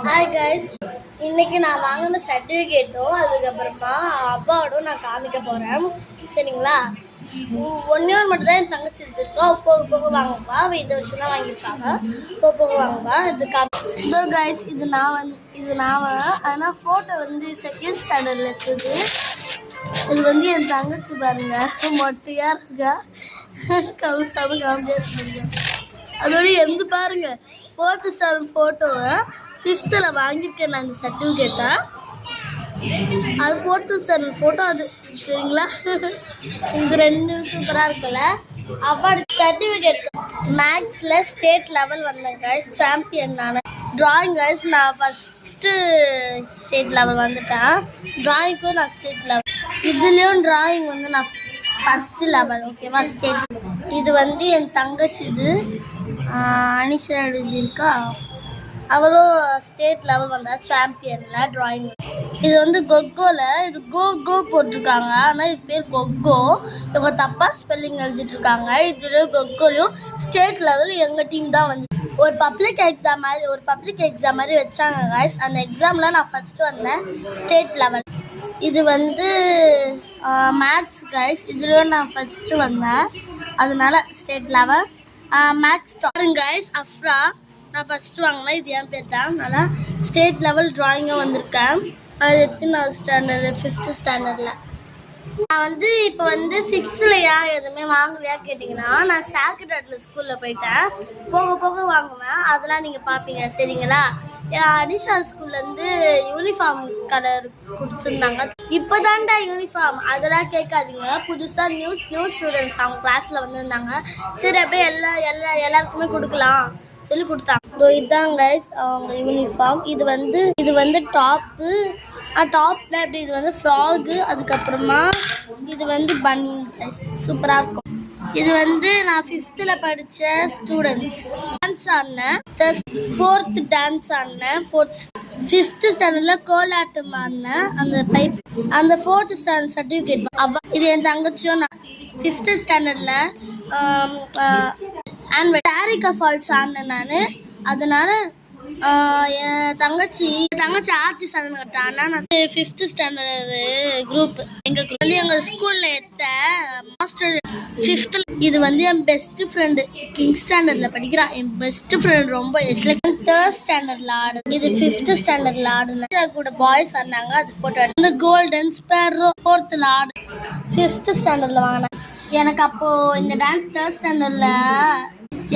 Hi guys, இன்னைக்கு நான் வாங்கின சர்டிஃபிகேட்டும் அதுக்கப்புறமா அவார்டும் நான் காமிக்க போகிறேன். சரிங்களா? ஒன்றே ஒன்று மட்டும் தான் என் தங்கச்சி எடுத்துருக்கோம். போக போக வாங்குவா. அவள் இந்த வருஷம் தான் வாங்கியிருக்காங்க. போக போக வாங்குவா. இதோ கைஸ், இது நான் ஆனால் ஃபோட்டோ செகண்ட் ஸ்டாண்டர்டில் இருக்குது. இது என் தங்கச்சி பாருங்க, மொட்டையாக இருக்கா, கவுசாம காமெடியாக இருக்குங்க. அதோட எந்த பாருங்க 4th ஸ்டாண்டர்ட் ஃபோட்டோவை 5th வாங்கியிருக்கேன் நான் இந்த சர்டிஃபிகேட்டை. அது 4th ஸ்டாண்டர்ட் ஃபோட்டோ அது. சரிங்களா? இது 2 சூப்பராக இருக்குல்ல. அவார்டு சர்டிஃபிகேட் மேக்ஸில் ஸ்டேட் லெவல் வந்தேன் கைஸ், சாம்பியன் நான். ட்ராயிங் கைஸ் நான் ஃபஸ்ட்டு ஸ்டேட் லெவல் வந்துட்டேன். ட்ராயிங்க்கும் நான் ஸ்டேட் லெவல். இதுலேயும் ட்ராயிங் நான் ஃபஸ்ட்டு லெவல். ஓகேவா? ஸ்டேட். இது என் தங்கச்சி, இது அனிஷா எழுதியிருக்கா. அவளும் ஸ்டேட் லெவல் வந்தா, சாம்பியனில் ட்ராயிங். இது கொக்கோவில் இது கோ போட்டிருக்காங்க, ஆனால் இது பேர் கொக்கோ. இவங்க தப்பாக ஸ்பெல்லிங் எழுதிட்டுருக்காங்க. இது கொக்கோலையும் ஸ்டேட் லெவல் எங்கள் டீம் தான் ஒரு பப்ளிக் எக்ஸாம் மாதிரி வச்சாங்க கைஸ். அந்த எக்ஸாமில் நான் ஃபஸ்ட்டு வந்தேன், ஸ்டேட் லெவல். இது மேத்ஸ் கைஸ், இதுலேயும் நான் ஃபஸ்ட்டு வந்தேன், அதனால state level. Maths topper guys Afra, நான் ஃபஸ்ட்டு வாங்கினேன். இது என் பேர் தான். அதனால் ஸ்டேட் லெவல் ட்ராயிங்காக வந்திருக்கேன். அது எத்தனாவது ஸ்டாண்டர்டு? 5th ஸ்டாண்டர்டில். நான் இப்போ 6th ஏன் எதுவுமே வாங்கலையா கேட்டிங்கன்னா, நான் சாக்ரட் ஸ்கூலில் போயிட்டேன். போக போக வாங்குவேன், அதெல்லாம் நீங்கள் பார்ப்பீங்க. சரிங்களா? அனிஷா ஸ்கூல்லேருந்து யூனிஃபார்ம் கலர் கொடுத்துருந்தாங்க. இப்போ தான்டா யூனிஃபார்ம், அதெல்லாம் கேட்காதீங்க. புதுசாக நியூ ஸ்டூடெண்ட்ஸ் அவங்க கிளாஸில் வந்திருந்தாங்க. சரி, அப்படியே எல்லாருக்குமே கொடுக்கலாம் சொல்லி கொடுத்தாங்க. இதுதான் கைஸ் அவங்க யூனிஃபார்ம். இது டாப்பு. டாப்பில் எப்படி இது ஃப்ராகு. அதுக்கப்புறமா இது பன்னி கைஸ், சூப்பராக இருக்கும். இது நான் 5th படித்த ஸ்டூடெண்ட்ஸ். டான்ஸ் ஆடினேன், 4th டான்ஸ் ஆடினேன். 5th ஸ்டாண்டர்டில் கோலாட்டம் ஆடினேன். அந்த 4th ஸ்டாண்டர்ட் சர்டிஃபிகேட். இது என் தங்கச்சியும். நான் 5th ஸ்டாண்டர்டில் சாரிகா ஃபால்ஸ் ஆடினேன் நான். அதனால என் தங்கச்சி ஆர்டிஸ்ட் ஆடின கட்டானா. நான் 5th ஸ்டாண்டர்டு குரூப். எங்கள் ஸ்கூலில் எடுத்த மாஸ்டர் 5th. இது என் பெஸ்ட் ஃப்ரெண்டு, கிங் ஸ்டாண்டர்டில் படிக்கிறான். என் பெஸ்ட் ஃப்ரெண்ட் ரொம்ப 3rd ஸ்டாண்டர்டில் ஆடுது. இது 5th ஸ்டாண்டர்டில் ஆடுனேன். கூட பாய்ஸ் ஆடினாங்க, அது ஃபோட்டோ எடுத்து. கோல்டன் ஸ்பேரோ 4th ஆடு 5th ஸ்டாண்டர்டில் வாங்கினேன். எனக்கு அப்போது இந்த டான்ஸ் 3rd ஸ்டாண்டர்டில்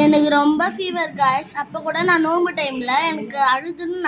எனக்கு ரொம்ப ஃபீவர் கைஸ். அப்போ கூட நான் நோம்பு டைமில் எனக்கு அழுதுன்னு